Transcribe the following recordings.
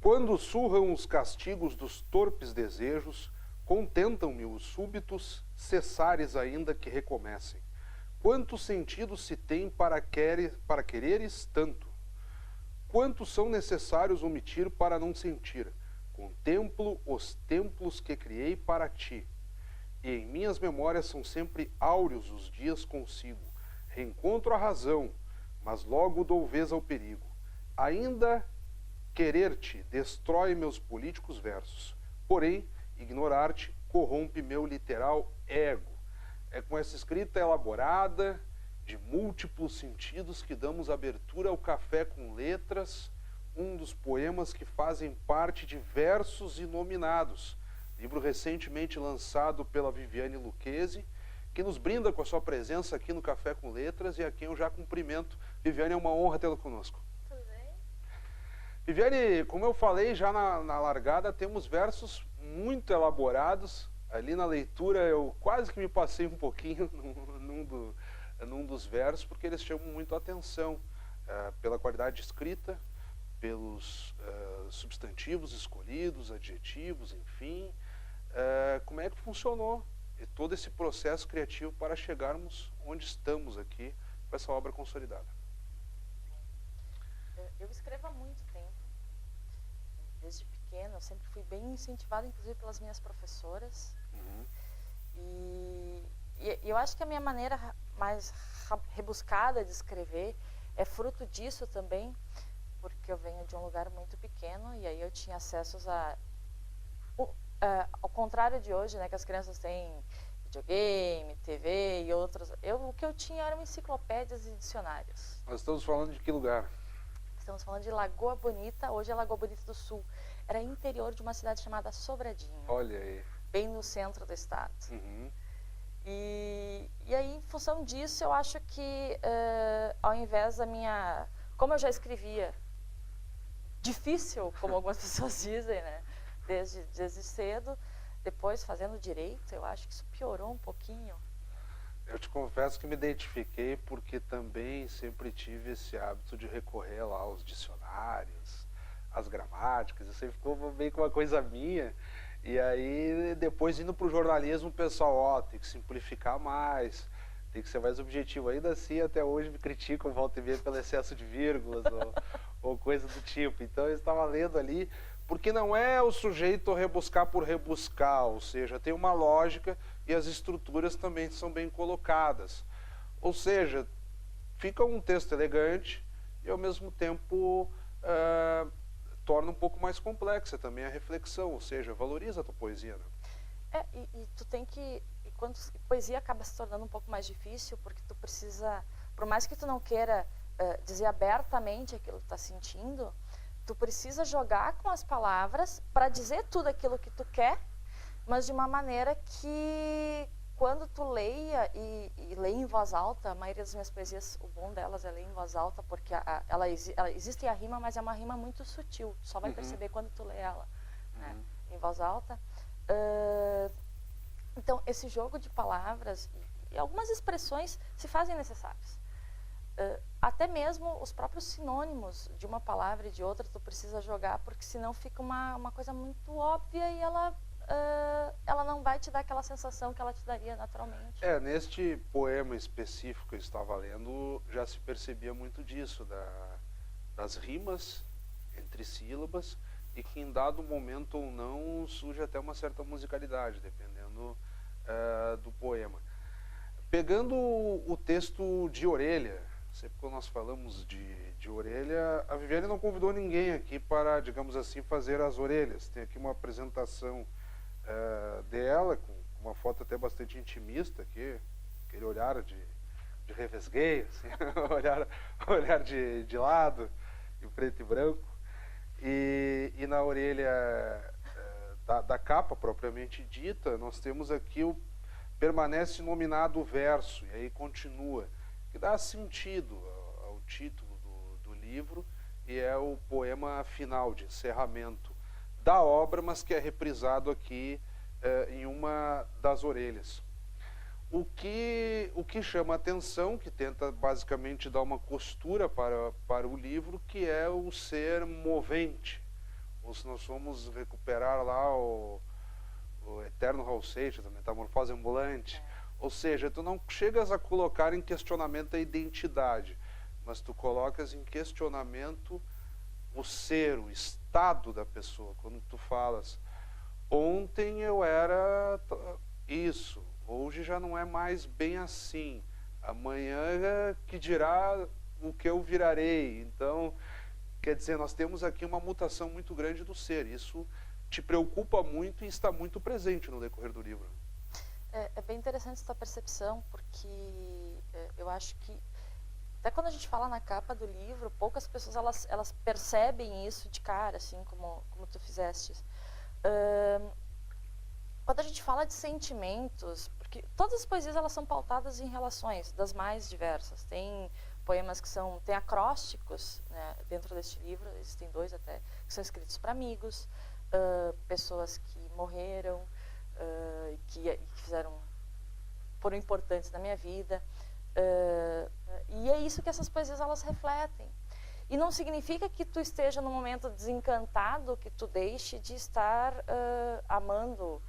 Quando surram os castigos dos torpes desejos, contentam-me os súbitos cessares ainda que recomecem. Quantos sentidos se tem para quereres tanto? Quantos são necessários omitir para não sentir? Contemplo os templos que criei para ti. E em minhas memórias são sempre áureos os dias consigo. Reencontro a razão, mas logo dou vez ao perigo. Ainda querer-te destrói meus políticos versos. Porém, ignorar-te corrompe meu literal ego. É com essa escrita elaborada, de múltiplos sentidos, que damos abertura ao Café com Letras, um dos poemas que fazem parte de Versos Inominados, livro recentemente lançado pela Viviane Lucchesi, que nos brinda com a sua presença aqui no Café com Letras e a quem eu já cumprimento. Viviane, é uma honra tê-la conosco. Tudo bem? Viviane, como eu falei já na largada, temos versos muito elaborados. Ali na leitura eu quase que me passei um pouquinho num dos versos, porque eles chamam muito a atenção pela qualidade de escrita, pelos substantivos escolhidos, adjetivos, enfim. Como é que funcionou todo esse processo criativo para chegarmos onde estamos aqui com essa obra consolidada? Eu escrevo há muito tempo. Desde pequena, eu sempre fui bem incentivada, inclusive pelas minhas professoras. Uhum. E eu acho que a minha maneira mais rebuscada de escrever é fruto disso também, porque eu venho de um lugar muito pequeno e aí eu tinha acessos ao contrário de hoje, né, que as crianças têm videogame, TV e outros. O que eu tinha eram enciclopédias e dicionários. Nós estamos falando de que lugar? Estamos falando de Lagoa Bonita, hoje é Lagoa Bonita do Sul. Era interior de uma cidade chamada Sobradinho. Olha aí. Bem no centro do estado. Uhum. E aí, em função disso, eu acho que ao invés da minha... Como eu já escrevia difícil, como algumas pessoas dizem, né? Desde cedo, depois fazendo direito, eu acho que isso piorou um pouquinho. Eu te confesso que me identifiquei porque também sempre tive esse hábito de recorrer lá aos dicionários, às gramáticas, isso aí ficou meio que uma coisa minha. E aí, depois indo para o jornalismo, o pessoal, tem que simplificar mais, tem que ser mais objetivo. Ainda assim, até hoje me criticam, volta e meia, pelo excesso de vírgulas ou coisa do tipo. Então, eu estava lendo ali, porque não é o sujeito rebuscar por rebuscar, ou seja, tem uma lógica e as estruturas também são bem colocadas. Ou seja, fica um texto elegante e, ao mesmo tempo, torna um pouco mais complexa também a reflexão, ou seja, valoriza a tua poesia, né? E tu tem que... E quando poesia acaba se tornando um pouco mais difícil, porque tu precisa... Por mais que tu não queira dizer abertamente aquilo que tu está sentindo, tu precisa jogar com as palavras para dizer tudo aquilo que tu quer, mas de uma maneira que, quando tu leia e leia em voz alta, a maioria das minhas poesias, o bom delas é ler em voz alta, porque ela existe a rima, mas é uma rima muito sutil, tu só vai perceber quando tu lê ela, né, em voz alta. Então, esse jogo de palavras e algumas expressões se fazem necessários. Até mesmo os próprios sinônimos de uma palavra e de outra tu precisa jogar, porque senão fica uma coisa muito óbvia e ela não vai te dar aquela sensação que ela te daria naturalmente. Neste poema específico que eu estava lendo, já se percebia muito disso, das rimas entre sílabas, e que em dado momento ou não surge até uma certa musicalidade, dependendo do poema. Pegando o texto de Orelha, sempre quando nós falamos de orelha, a Viviane não convidou ninguém aqui para, digamos assim, fazer as orelhas. Tem aqui uma apresentação dela, com uma foto até bastante intimista aqui, aquele olhar de revesgueio, assim, olhar de lado, em preto e branco. E na orelha da capa propriamente dita, nós temos aqui o permanece nominado verso, e aí continua, que dá sentido ao título do livro, e é o poema final de encerramento da obra, mas que é reprisado aqui em uma das orelhas. O que chama a atenção, que tenta basicamente dar uma costura para o livro, que é o ser movente, ou se nós formos recuperar lá o eterno Raul Seixas, a Metamorfose Ambulante. Ou seja, tu não chegas a colocar em questionamento a identidade, mas tu colocas em questionamento o ser, o estado da pessoa. Quando tu falas, ontem eu era isso, hoje já não é mais bem assim, amanhã que dirá o que eu virarei. Então, quer dizer, nós temos aqui uma mutação muito grande do ser. Isso te preocupa muito e está muito presente no decorrer do livro. É bem interessante essa percepção, porque eu acho que até quando a gente fala na capa do livro, poucas pessoas elas percebem isso de cara, assim como tu fizeste. Quando a gente fala de sentimentos, porque todas as poesias elas são pautadas em relações das mais diversas. Tem poemas que tem acrósticos, né, dentro deste livro, existem 2 até, que são escritos para amigos, pessoas que morreram, que foram importantes na minha vida, e é isso que essas poesias elas refletem. E não significa que tu esteja num momento desencantado, que tu deixe de estar amando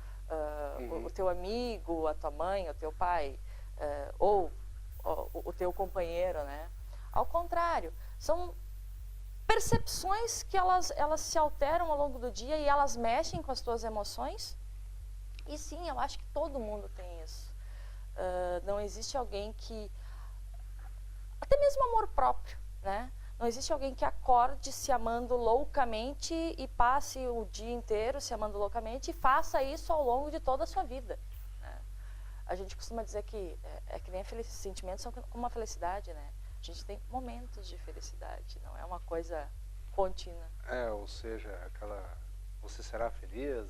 o teu amigo, a tua mãe, o teu pai, ou o teu companheiro, né? Ao contrário, são percepções que elas se alteram ao longo do dia e elas mexem com as tuas emoções. E sim, eu acho que todo mundo tem isso. Não existe alguém que... Até mesmo amor próprio, né? Não existe alguém que acorde se amando loucamente e passe o dia inteiro se amando loucamente e faça isso ao longo de toda a sua vida, né? A gente costuma dizer que que nem sentimentos são como uma felicidade, né? A gente tem momentos de felicidade, não é uma coisa contínua. Ou seja, você será feliz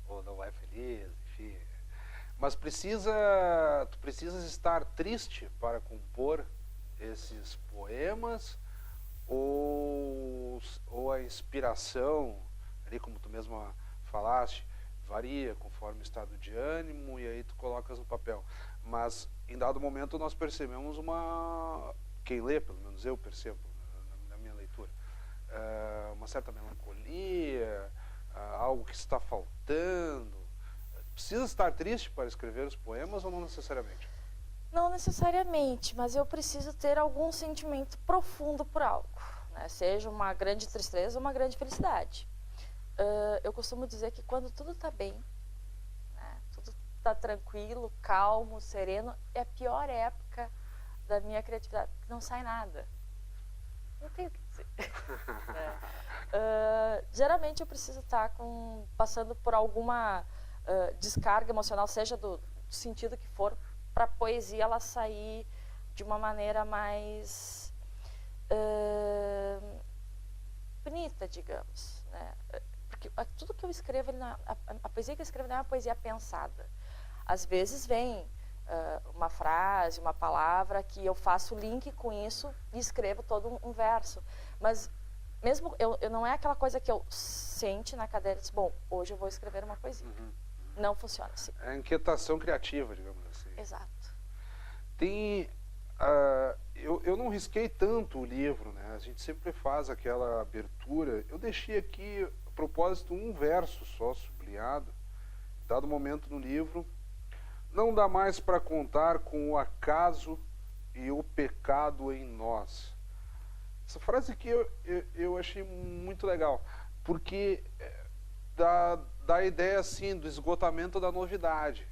ou não é feliz, enfim. Mas tu precisas estar triste para compor esses poemas, ou a inspiração, ali como tu mesma falaste, varia conforme o estado de ânimo e aí tu colocas no papel. Mas em dado momento nós percebemos quem lê, pelo menos eu percebo na minha leitura, uma certa melancolia, algo que está faltando. Precisa estar triste para escrever os poemas ou não necessariamente? Não necessariamente, mas eu preciso ter algum sentimento profundo por algo, né? Seja uma grande tristeza ou uma grande felicidade. Eu costumo dizer que quando tudo está bem, né, tudo está tranquilo, calmo, sereno, é a pior época da minha criatividade, porque não sai nada. Não tenho o que dizer. Geralmente eu preciso estar passando por alguma descarga emocional, seja do sentido que for, para a poesia ela sair de uma maneira mais bonita, digamos, né? Porque tudo que eu escrevo, a poesia que eu escrevo não é uma poesia pensada. Às vezes vem uma frase, uma palavra que eu faço link com isso e escrevo todo um verso. Mas mesmo eu não é aquela coisa que eu sente na cadeira e diz, bom, hoje eu vou escrever uma poesia. Não funciona assim. É a inquietação criativa, digamos assim. Exato. Tem... eu não risquei tanto o livro, né? A gente sempre faz aquela abertura. Eu deixei aqui, a propósito, um verso só sublinhado. Dado momento no livro, não dá mais para contar com o acaso e o pecado em nós. Essa frase aqui eu achei muito legal, porque dá a ideia assim do esgotamento da novidade.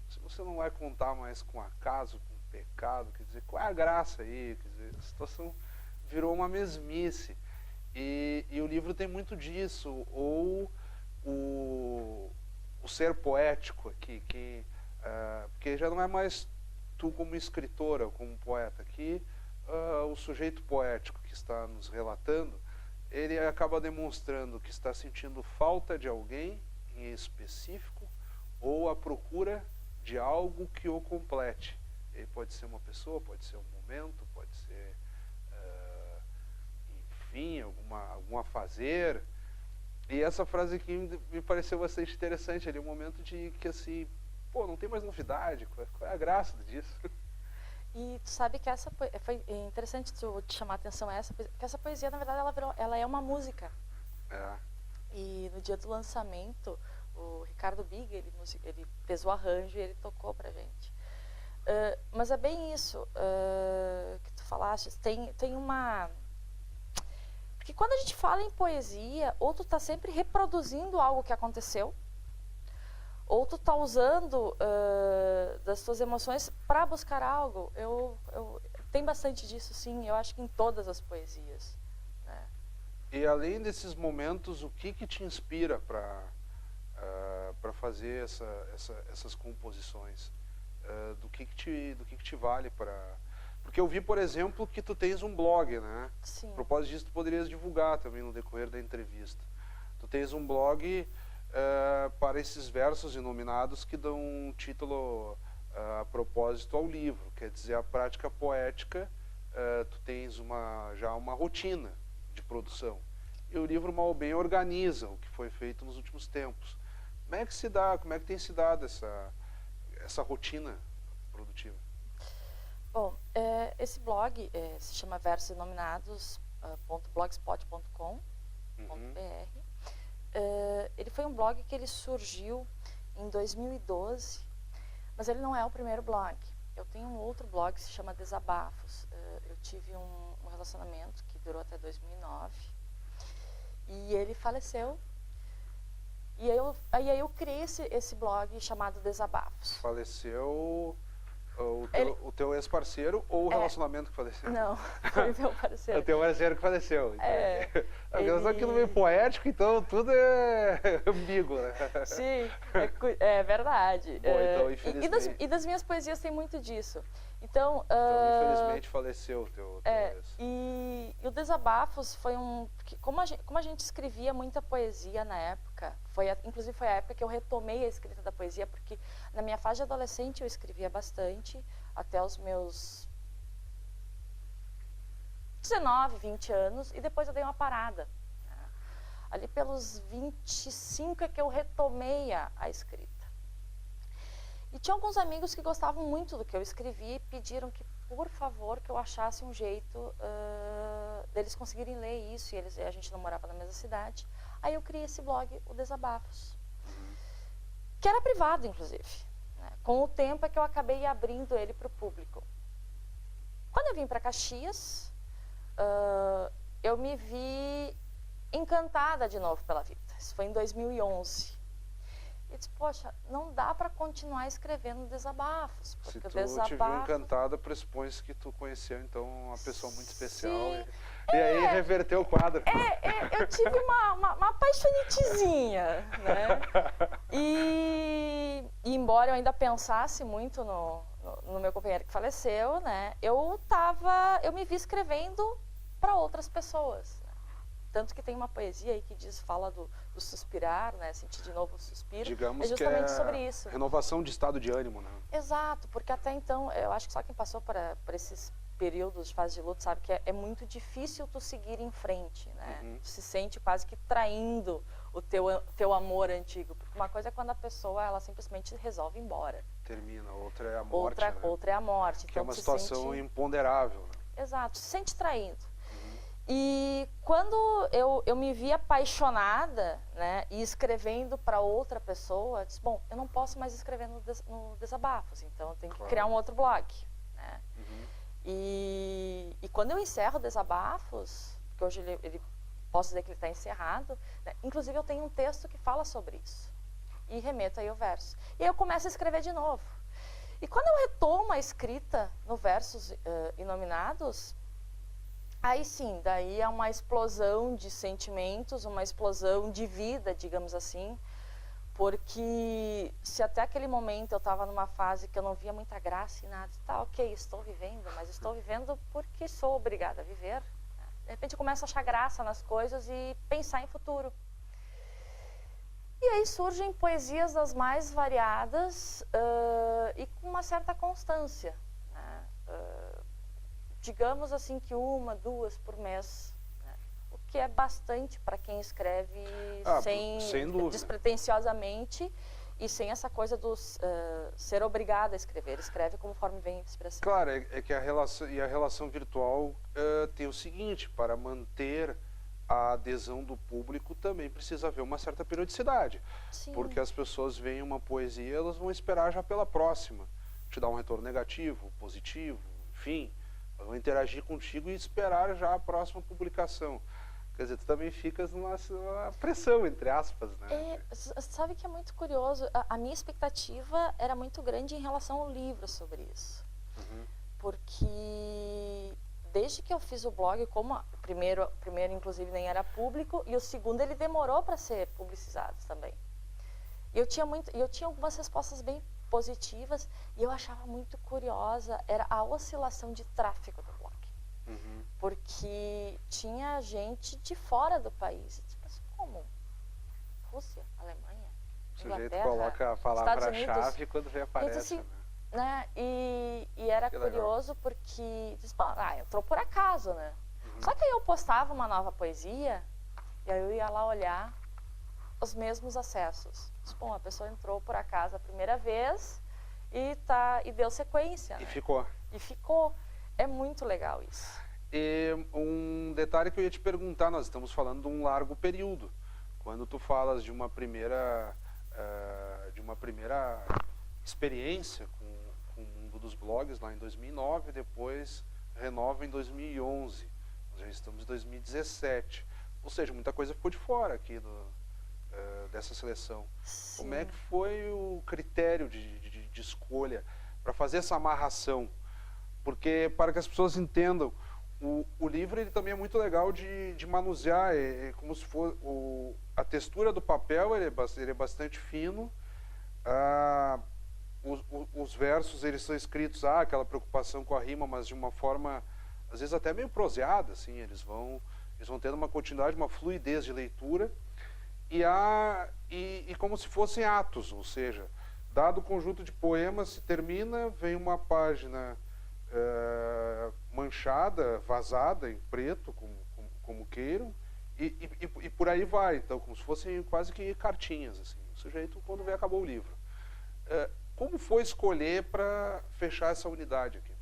Se você não vai contar mais com acaso, com pecado, quer dizer, qual é a graça aí? Quer dizer, a situação virou uma mesmice. E o livro tem muito disso, ou o ser poético aqui, porque já não é mais tu como escritora ou como poeta, aqui o sujeito poético que está nos relatando, ele acaba demonstrando que está sentindo falta de alguém em específico ou a procura de algo que o complete. Ele pode ser uma pessoa, pode ser um momento, pode ser, enfim, algum afazer. E essa frase aqui me pareceu bastante interessante ali, um momento de que assim, pô, não tem mais novidade, qual é a graça disso? E tu sabe que foi interessante tu te chamar a atenção que essa poesia, na verdade, ela é uma música. E no dia do lançamento, o Ricardo Big, ele fez o arranjo e ele tocou pra gente. Mas é bem isso que tu falaste. Tem uma... Porque quando a gente fala em poesia, ou tu tá sempre reproduzindo algo que aconteceu, ou tu tá usando das tuas emoções para buscar algo. Tem bastante disso, sim, eu acho que em todas as poesias. Né? E além desses momentos, o que te inspira para fazer essas composições? Do que te vale para... Porque eu vi, por exemplo, que tu tens um blog, né? Sim. A propósito disso, tu poderias divulgar também no decorrer da entrevista. Tu tens um blog para esses versos inominados que dão um título a propósito ao livro. Quer dizer, a prática poética, tu tens já uma rotina de produção. E o livro, mal ou bem, organiza o que foi feito nos últimos tempos. Como é que tem se dado essa rotina produtiva? Bom, esse blog se chama versoinominados.blogspot.com.br. Ele foi um blog que ele surgiu em 2012, mas ele não é o primeiro blog. Eu tenho um outro blog que se chama Desabafos. Eu tive um relacionamento que durou até 2009 e ele faleceu. E aí eu criei esse blog chamado Desabafos. Faleceu o teu ex-parceiro ou o relacionamento que faleceu? Não, foi o meu parceiro. O teu parceiro que faleceu. Ele... Aqui no meio poético, então tudo é ambíguo, né? Sim, é verdade. Bom, então, infelizmente... e das minhas poesias tem muito disso. Então, infelizmente faleceu o teu ex. E o Desabafos foi porque como a gente escrevia muita poesia na época, inclusive foi a época que eu retomei a escrita da poesia, porque na minha fase de adolescente eu escrevia bastante, até os meus 19, 20 anos, e depois eu dei uma parada. Ali pelos 25 é que eu retomei a escrita. E tinha alguns amigos que gostavam muito do que eu escrevia e pediram que, por favor, que eu achasse um jeito deles conseguirem ler isso. E a gente não morava na mesma cidade. Aí eu criei esse blog, o Desabafos, que era privado, inclusive. Né? Com o tempo é que eu acabei abrindo ele para o público. Quando eu vim para Caxias, eu me vi encantada de novo pela vida. Isso foi em 2011. E disse, poxa, não dá para continuar escrevendo desabafos. Porque se tu desabafo... te viu encantada, pressupõe-se que tu conheceu, então, uma pessoa muito especial. Sim, e aí reverteu o quadro. Eu tive uma apaixonitezinha, né? E embora eu ainda pensasse muito no meu companheiro que faleceu, né? Eu me vi escrevendo para outras pessoas. Tanto que tem uma poesia aí que fala do suspirar, né? Sentir de novo o suspiro. Digamos é justamente que é sobre isso. Renovação de estado de ânimo, né? Exato, porque até então, eu acho que só quem passou por esses períodos de fase de luto sabe que é muito difícil tu seguir em frente, né? Uhum. Tu se sente quase que traindo o teu amor antigo. Porque uma coisa é quando a pessoa, ela simplesmente resolve ir embora. Termina, outra é a morte, né? Outra é a morte. Que então, é uma situação imponderável. Né? Exato, se sente traído. E quando eu me vi apaixonada, né, e escrevendo para outra pessoa, eu disse, bom, eu não posso mais escrever no Desabafos, então eu tenho que criar um outro blog. Né? E quando eu encerro o Desabafos, porque hoje ele posso dizer que ele está encerrado, né, inclusive eu tenho um texto que fala sobre isso, e remeto aí o verso. E aí eu começo a escrever de novo. E quando eu retomo a escrita no Versos Inominados, aí sim, daí é uma explosão de sentimentos, uma explosão de vida, digamos assim, porque se até aquele momento eu estava numa fase que eu não via muita graça e nada, tá, ok, estou vivendo, mas estou vivendo porque sou obrigada a viver. De repente eu começo a achar graça nas coisas e pensar em futuro. E aí surgem poesias das mais variadas e com uma certa constância, né? Digamos assim que 1, 2 por mês, né? O que é bastante para quem escreve sem despretensiosamente e sem essa coisa do ser obrigado a escrever. Escreve conforme vem a inspiração. Claro, é que a relação virtual tem o seguinte, para manter a adesão do público também precisa haver uma certa periodicidade. Sim. Porque as pessoas veem uma poesia, elas vão esperar já pela próxima. Te dar um retorno negativo, positivo, enfim. Elas vão interagir contigo e esperar já a próxima publicação. Quer dizer, tu também ficas numa pressão, entre aspas, né? Sabe que é muito curioso. A minha expectativa era muito grande em relação ao livro sobre isso. Uhum. Porque desde que eu fiz o blog, como o primeiro inclusive nem era público, e o segundo ele demorou para ser publicizado também. E eu tinha algumas respostas bem positivas, e eu achava muito curiosa, era a oscilação de tráfego do blog. Uhum. Porque tinha gente de fora do país. Mas como? Rússia, Alemanha, O sujeito Inglaterra, coloca a palavra-chave quando vem aparece, assim, né? E era Que curioso legal. porque entrou por acaso, né? Uhum. Só que aí eu postava uma nova poesia e aí eu ia lá olhar os mesmos acessos. Bom, a pessoa entrou por acaso a primeira vez e deu sequência, E né? ficou. E ficou. É muito legal isso. E um detalhe que eu ia te perguntar, nós estamos falando de um largo período. Quando tu falas de uma primeira experiência com o mundo dos blogs lá em 2009, depois renova em 2011. Nós já estamos em 2017. Ou seja, muita coisa ficou de fora aqui dessa seleção. Sim. Como é que foi o critério de escolha para fazer essa amarração? Porque, para que as pessoas entendam, o livro ele também é muito legal de manusear, é como se for a textura do papel, ele é bastante fino, os versos eles são escritos, aquela preocupação com a rima, mas de uma forma, às vezes até meio proseada, assim, eles vão tendo uma continuidade, uma fluidez de leitura, e como se fossem atos, ou seja, dado o conjunto de poemas, se termina, vem uma página manchada, vazada em preto, como queiram, e por aí vai. Então, como se fossem quase que cartinhas, assim. O sujeito, quando vê, acabou o livro. Como foi escolher para fechar essa unidade aqui?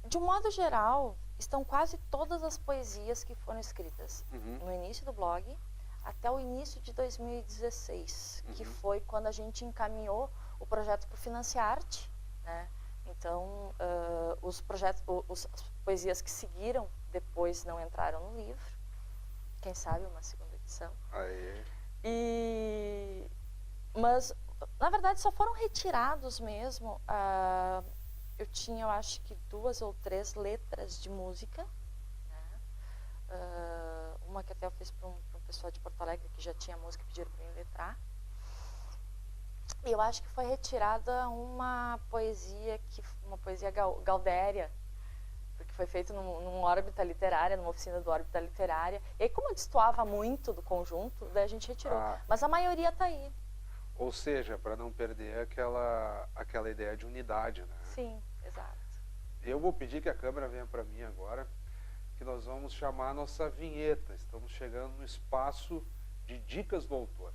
De um modo geral, estão quase todas as poesias que foram escritas no início do blog até o início de 2016, que foi quando a gente encaminhou o projeto para o Financiarte, né? Então, as poesias que seguiram depois não entraram no livro. Quem sabe uma segunda edição. Aê. Mas, na verdade, só foram retirados mesmo. Eu tinha, eu acho que 2 ou 3 letras de música, né? Uma que até eu fiz para um pessoal de Porto Alegre que já tinha música e pediram para eu letrar. E eu acho que foi retirada uma poesia gaudéria, porque foi feito numa órbita literária, numa oficina do órbita literária. E aí, como eu destoava muito do conjunto, daí a gente retirou. Mas a maioria está aí. Ou seja, para não perder aquela ideia de unidade, né? Sim, exato. Eu vou pedir que a câmera venha para mim agora, que nós vamos chamar a nossa vinheta. Estamos chegando no espaço de dicas do autor.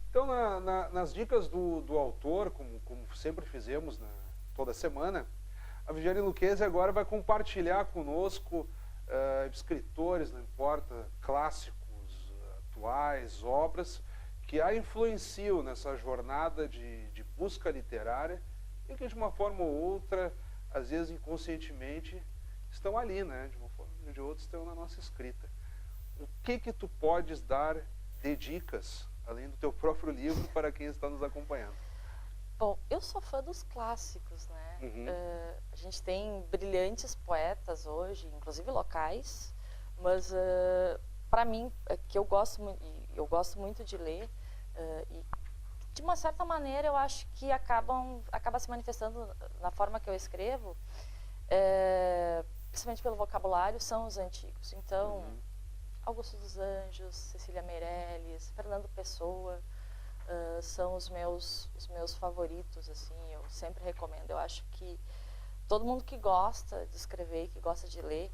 Então, nas dicas do autor, como sempre fizemos toda semana, a Viviane Lucchesi agora vai compartilhar conosco escritores, não importa, clássicos, atuais, obras que a influenciam nessa jornada de busca literária e que de uma forma ou outra, às vezes inconscientemente, estão ali, né? De uma forma ou de outra estão na nossa escrita. O que tu podes dar de dicas, além do teu próprio livro, para quem está nos acompanhando? Bom, eu sou fã dos clássicos, né? A gente tem brilhantes poetas hoje, inclusive locais, mas para mim, que eu gosto muito de ler, e de uma certa maneira eu acho que acaba se manifestando na forma que eu escrevo, principalmente pelo vocabulário, são os antigos. Então, Augusto dos Anjos, Cecília Meirelles, Fernando Pessoa, são os meus favoritos, assim, eu sempre recomendo. Eu acho que todo mundo que gosta de escrever, que gosta de ler,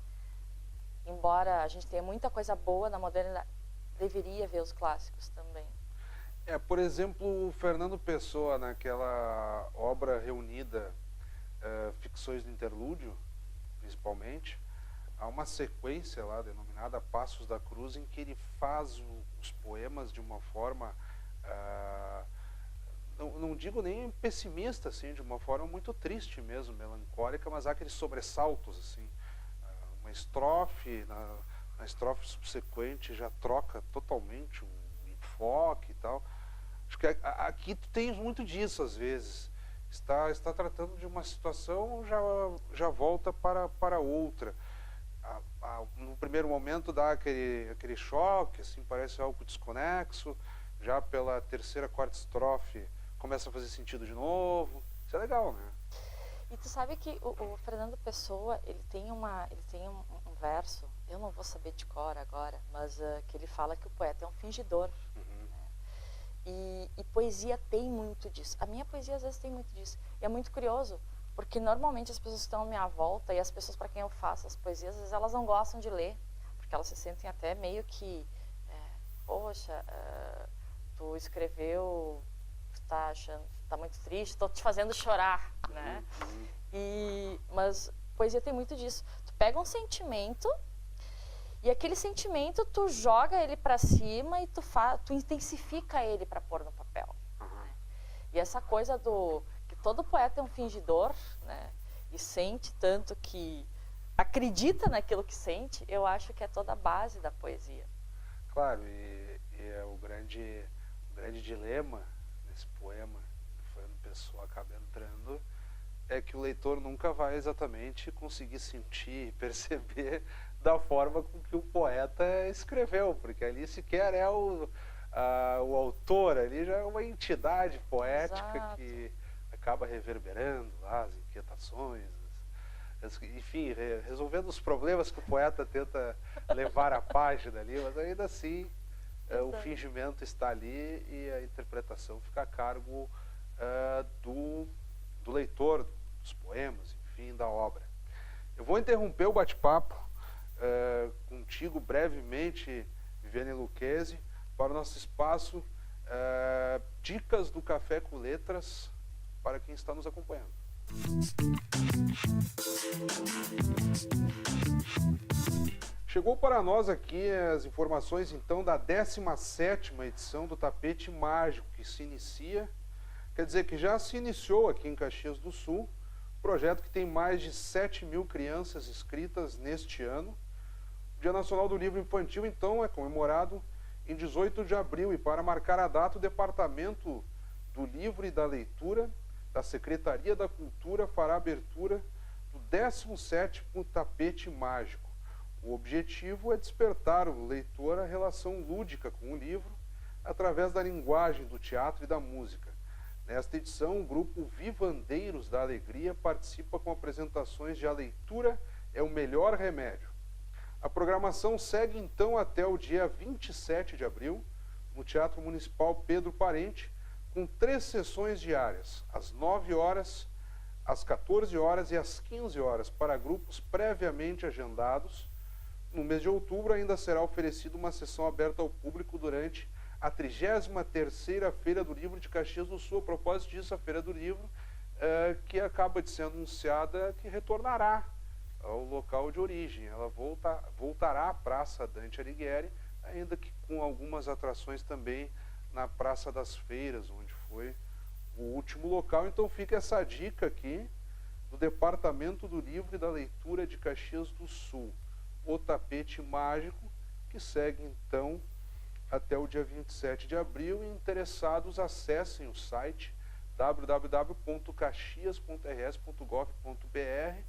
embora a gente tenha muita coisa boa na modernidade, deveria ver os clássicos também. Por exemplo, o Fernando Pessoa, naquela obra reunida, Ficções do Interlúdio, principalmente, há uma sequência lá denominada Passos da Cruz, em que ele faz os poemas de uma forma, não digo nem pessimista, assim, de uma forma muito triste mesmo, melancólica, mas há aqueles sobressaltos, assim. Uma estrofe, na estrofe subsequente já troca totalmente o enfoque e tal. Acho que aqui tu tens muito disso às vezes. Está tratando de uma situação, já volta para outra. No primeiro momento dá aquele choque, assim, parece algo desconexo. Já pela terceira, quarta estrofe começa a fazer sentido de novo. Isso é legal, né? E tu sabe que o Fernando Pessoa, ele tem um verso, eu não vou saber de cor agora, mas que ele fala que o poeta é um fingidor. Uhum. E poesia tem muito disso. A minha poesia às vezes tem muito disso. E é muito curioso, porque normalmente as pessoas que estão à minha volta e as pessoas para quem eu faço as poesias, às vezes elas não gostam de ler, porque elas se sentem até meio que, poxa, tu escreveu, tu tá muito triste, estou te fazendo chorar, né? Mas poesia tem muito disso. Tu pega um sentimento e aquele sentimento tu joga ele para cima e tu intensifica ele para pôr no papel. Né? E essa coisa que todo poeta é um fingidor, né? E sente tanto que acredita naquilo que sente, eu acho que é toda a base da poesia. Claro, e é o grande dilema desse poema que o Fernando Pessoa acaba entrando, é que o leitor nunca vai exatamente conseguir sentir e perceber da forma com que o poeta escreveu, porque ali sequer é o autor, ali já é uma entidade poética. Exato. Que acaba reverberando lá as inquietações, enfim, resolvendo os problemas que o poeta tenta levar à página ali, mas ainda assim o fingimento está ali e a interpretação fica a cargo do leitor, dos poemas, enfim, da obra. Eu vou interromper o bate-papo contigo brevemente, Viviane Lucchesi, para o nosso espaço Dicas do Café com Letras para quem está nos acompanhando. Chegou para nós aqui as informações então da 17ª edição do Tapete Mágico, que se inicia, quer dizer que já se iniciou aqui em Caxias do Sul, projeto que tem mais de 7.000 crianças inscritas neste ano. O Dia Nacional do Livro Infantil, então, é comemorado em 18 de abril, e para marcar a data, o Departamento do Livro e da Leitura da Secretaria da Cultura fará a abertura do 17º Tapete Mágico. O objetivo é despertar o leitor a relação lúdica com o livro através da linguagem do teatro e da música. Nesta edição, o grupo Vivandeiros da Alegria participa com apresentações de A Leitura é o Melhor Remédio. A programação segue então até o dia 27 de abril, no Teatro Municipal Pedro Parente, com 3 sessões diárias, às 9 horas, às 14 horas e às 15 horas, para grupos previamente agendados. No mês de outubro ainda será oferecida uma sessão aberta ao público durante a 33ª Feira do Livro de Caxias do Sul. A propósito disso, a Feira do Livro, que acaba de ser anunciada que retornará ao local de origem. Ela voltará à Praça Dante Alighieri, ainda que com algumas atrações também na Praça das Feiras, onde foi o último local. Então fica essa dica aqui do Departamento do Livro e da Leitura de Caxias do Sul, o Tapete Mágico, que segue então até o dia 27 de abril, e interessados acessem o site www.caxias.rs.gov.br.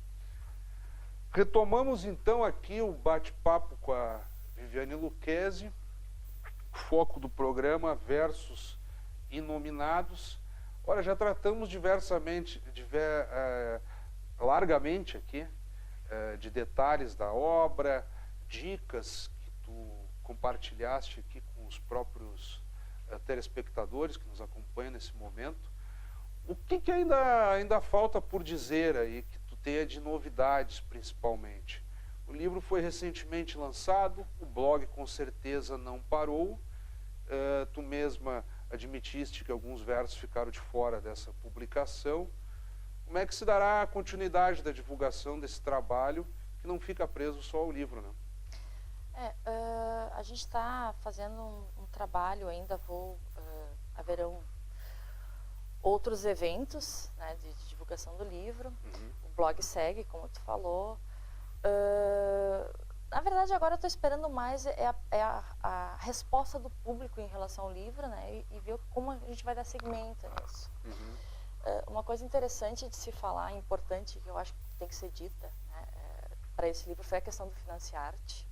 Retomamos então aqui o bate-papo com a Viviane Lucchesi, foco do programa Versos Inominados. Ora, já tratamos largamente aqui de detalhes da obra, dicas que tu compartilhaste aqui com os próprios telespectadores que nos acompanham nesse momento. O que ainda falta por dizer aí, que tu tenha de novidades principalmente? O livro foi recentemente lançado, o blog com certeza não parou, tu mesma admitiste que alguns versos ficaram de fora dessa publicação. Como é que se dará a continuidade da divulgação desse trabalho que não fica preso só ao livro, né? A gente está fazendo um trabalho ainda, haverão outros eventos, né, de divulgação do livro. O blog segue, como tu falou. Na verdade, agora eu estou esperando mais a resposta do público em relação ao livro, né, e ver como a gente vai dar seguimento nisso. Uma coisa interessante de se falar, importante, que eu acho que tem que ser dita, né, para esse livro, foi a questão do financiar-te.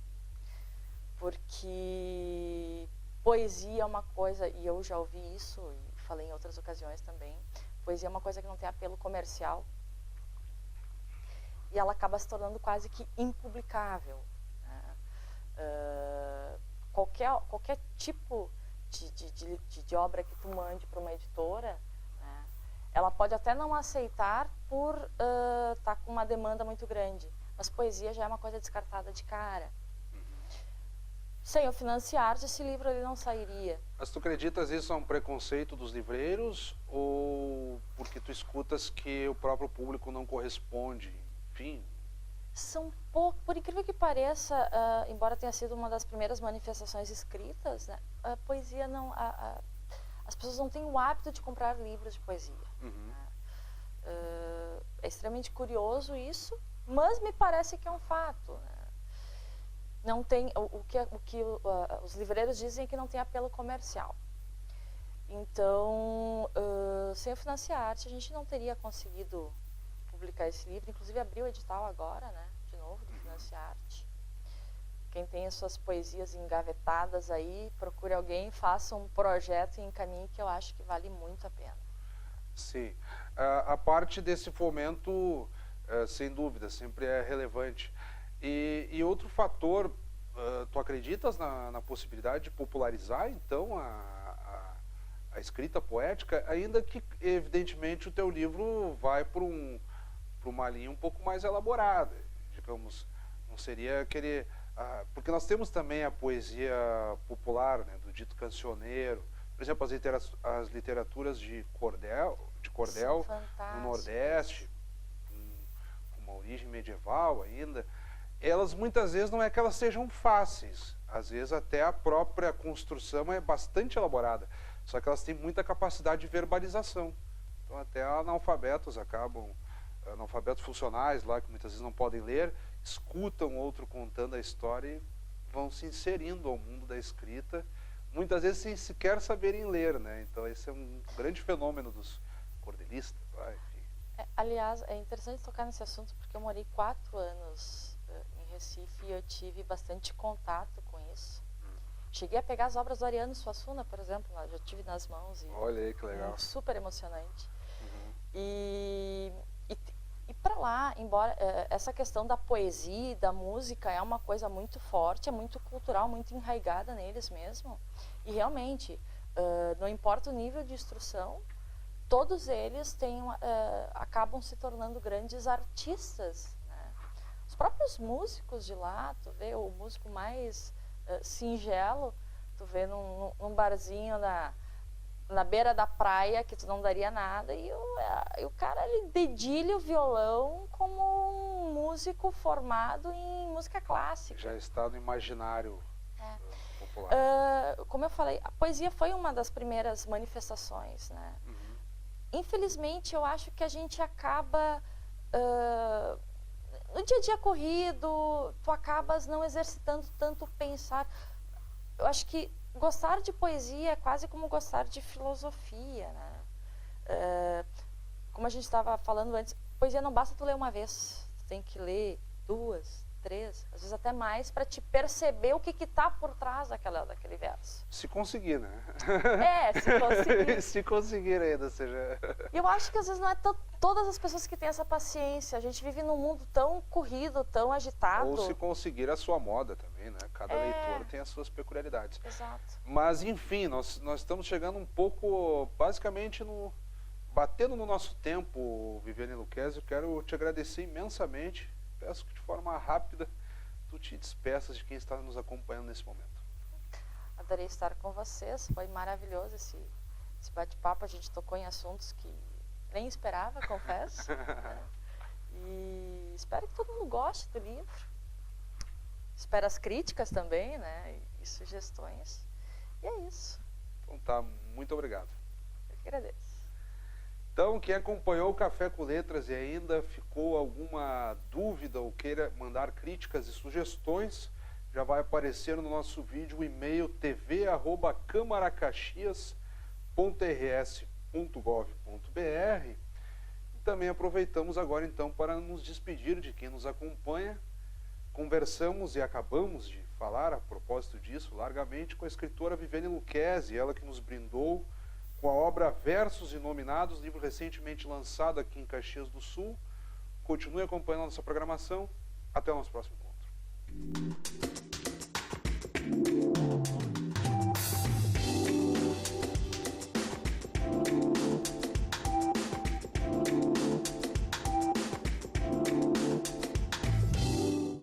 Porque poesia é uma coisa, e eu já ouvi isso, e falei em outras ocasiões também, poesia é uma coisa que não tem apelo comercial. E ela acaba se tornando quase que impublicável. Né? Qualquer tipo de obra que tu mande para uma editora, né, ela pode até não aceitar por estar com uma demanda muito grande, mas poesia já é uma coisa descartada de cara. Sem o financiar-te, esse livro ele não sairia. Mas tu acreditas isso é um preconceito dos livreiros ou porque tu escutas que o próprio público não corresponde? Enfim. São por incrível que pareça, embora tenha sido uma das primeiras manifestações escritas, né, a poesia não, as pessoas não têm o hábito de comprar livros de poesia. Né? É extremamente curioso isso, mas me parece que é um fato. Né? Não tem, o que os livreiros dizem é que não tem apelo comercial. Então, sem o financiar-te, a gente não teria conseguido publicar esse livro. Inclusive, abriu o edital agora, né, de novo, do financiar-te. Quem tem as suas poesias engavetadas aí, procure alguém, faça um projeto e encaminhe, que eu acho que vale muito a pena. Sim. A parte desse fomento, sem dúvida, sempre é relevante. E outro fator, tu acreditas na possibilidade de popularizar, então, a escrita poética, ainda que, evidentemente, o teu livro vai para uma linha um pouco mais elaborada, digamos, não seria querer... porque nós temos também a poesia popular, né, do dito cancioneiro, por exemplo, as literaturas de cordel no Nordeste, com uma origem medieval ainda, elas muitas vezes não é que elas sejam fáceis, às vezes até a própria construção é bastante elaborada, só que elas têm muita capacidade de verbalização. Então até analfabetos funcionais lá, que muitas vezes não podem ler, escutam outro contando a história e vão se inserindo ao mundo da escrita, muitas vezes sem sequer saberem ler, né? Então esse é um grande fenômeno dos cordelistas. Enfim. Aliás, é interessante tocar nesse assunto porque eu morei 4 anos em Recife e eu tive bastante contato com isso. Cheguei a pegar as obras do Ariano Suassuna, por exemplo, já tive nas mãos. Olha aí que legal. Super emocionante. E para lá, embora essa questão da poesia e da música é uma coisa muito forte, é muito cultural, muito enraizada neles mesmo. E realmente, não importa o nível de instrução, todos eles acabam se tornando grandes artistas. Né? Os próprios músicos de lá, tu vê o músico mais singelo, tu vê num barzinho na beira da praia, que tu não daria nada, e o cara ele dedilha o violão como um músico formado em música clássica. Já está no imaginário popular. Como eu falei, a poesia foi uma das primeiras manifestações, né? Infelizmente, eu acho que a gente acaba... no dia a dia corrido, tu acabas não exercitando tanto pensar. Eu acho que gostar de poesia é quase como gostar de filosofia, né? Como a gente estava falando antes, poesia não basta tu ler uma vez, tu tem que ler 2, 3, às vezes até mais, para te perceber o que está por trás daquele verso. Se conseguir, né? Se conseguir. Se conseguir ainda, seja... Eu acho que às vezes não é todas as pessoas que têm essa paciência. A gente vive num mundo tão corrido, tão agitado. Ou se conseguir a sua moda também, né? Cada leitor tem as suas peculiaridades. Exato. Mas, enfim, nós estamos chegando um pouco, basicamente, batendo no nosso tempo, Viviane Lucchesi. Eu quero te agradecer imensamente. Peço que de forma rápida tu te despeças de quem está nos acompanhando nesse momento. Adorei estar com vocês. Foi maravilhoso Esse bate-papo a gente tocou em assuntos que nem esperava, confesso. Né? E espero que todo mundo goste do livro. Espero as críticas também, né? E sugestões. E é isso. Então tá, muito obrigado. Eu que agradeço. Então, quem acompanhou o Café com Letras e ainda ficou alguma dúvida ou queira mandar críticas e sugestões, já vai aparecer no nosso vídeo o e-mail tv@camaracaxias.rs.gov.br. E também aproveitamos agora então para nos despedir de quem nos acompanha. Conversamos e acabamos de falar a propósito disso largamente com a escritora Viviane Lucchesi, ela que nos brindou com a obra Versos Inominados, livro recentemente lançado aqui em Caxias do Sul. Continue acompanhando a nossa programação. Até o nosso próximo encontro.